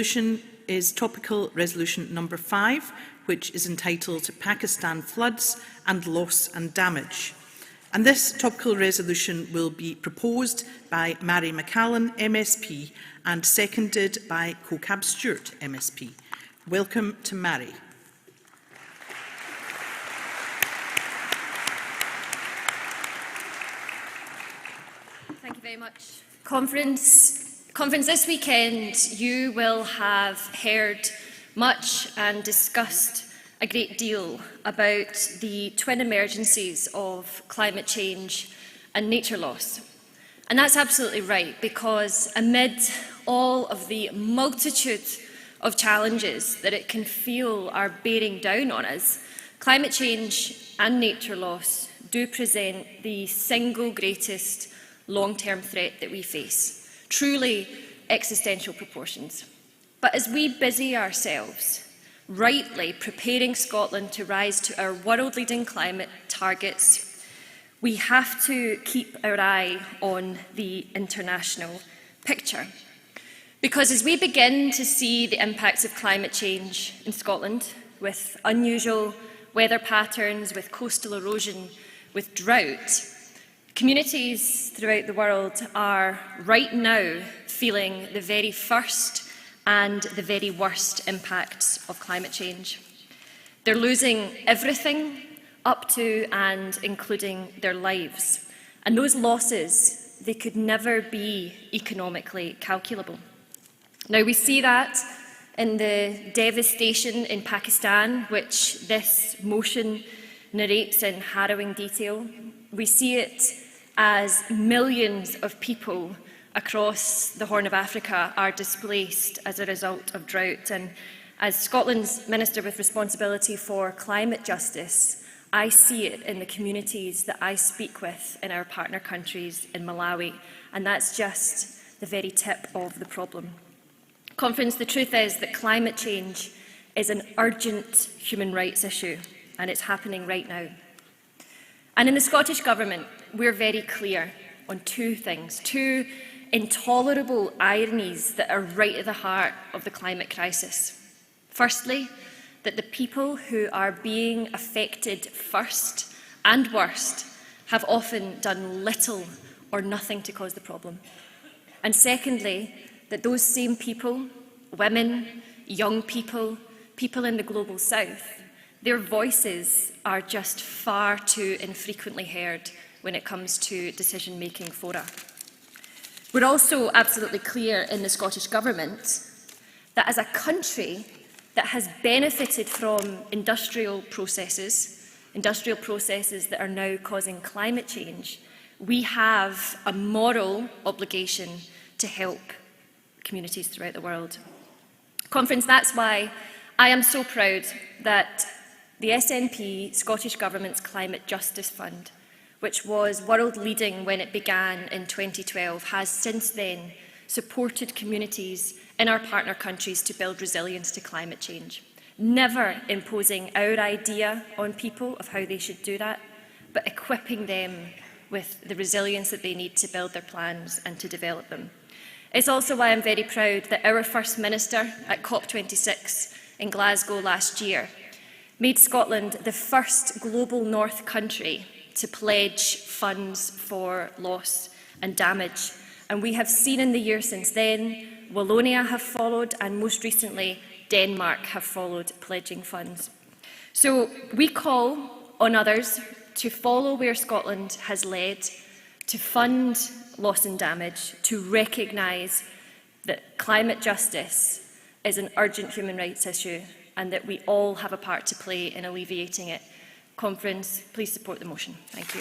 resolution is topical resolution number 5, which is entitled Pakistan Floods and Loss and Damage. And this topical resolution will be proposed by Mary McCallan, MSP, and seconded by Cocab Stewart, MSP. Welcome to Mary. Thank you very much. Conference, this weekend you will have heard much and discussed a great deal about the twin emergencies of climate change and nature loss. And that's absolutely right, because amid all of the multitude of challenges that it can feel are bearing down on us, climate change and nature loss do present the single greatest long-term threat that we face. Truly existential proportions. But as we busy ourselves, rightly preparing Scotland to rise to our world-leading climate targets, we have to keep our eye on the international picture. Because as we begin to see the impacts of climate change in Scotland, with unusual weather patterns, with coastal erosion, with drought, communities throughout the world are right now feeling the very first and the very worst impacts of climate change. They're losing everything up to and including their lives. And those losses, they could never be economically calculable. Now we see that in the devastation in Pakistan, which this motion narrates in harrowing detail. We see it as millions of people across the Horn of Africa are displaced as a result of drought. And as Scotland's Minister with responsibility for climate justice, I see it in the communities that I speak with in our partner countries in Malawi, and that's just the very tip of the problem. Conference, the truth is that climate change is an urgent human rights issue, and it's happening right now. And in the Scottish Government, we're very clear on two things, two intolerable ironies that are right at the heart of the climate crisis. Firstly, that the people who are being affected first and worst have often done little or nothing to cause the problem. And secondly, that those same people, women, young people, people in the global south, their voices are just far too infrequently heard when it comes to decision-making fora. We're also absolutely clear in the Scottish Government that as a country that has benefited from industrial processes that are now causing climate change, we have a moral obligation to help communities throughout the world. Conference, that's why I am so proud that the SNP Scottish Government's Climate Justice Fund, which was world-leading when it began in 2012, has since then supported communities in our partner countries to build resilience to climate change, never imposing our idea on people of how they should do that, but equipping them with the resilience that they need to build their plans and to develop them. It's also why I'm very proud that our First Minister at COP26 in Glasgow last year made Scotland the first global North country to pledge funds for loss and damage. And we have seen in the year since then, Wallonia have followed, and most recently, Denmark have followed, pledging funds. So we call on others to follow where Scotland has led, to fund loss and damage, to recognise that climate justice is an urgent human rights issue and that we all have a part to play in alleviating it. Conference, please support the motion. Thank you.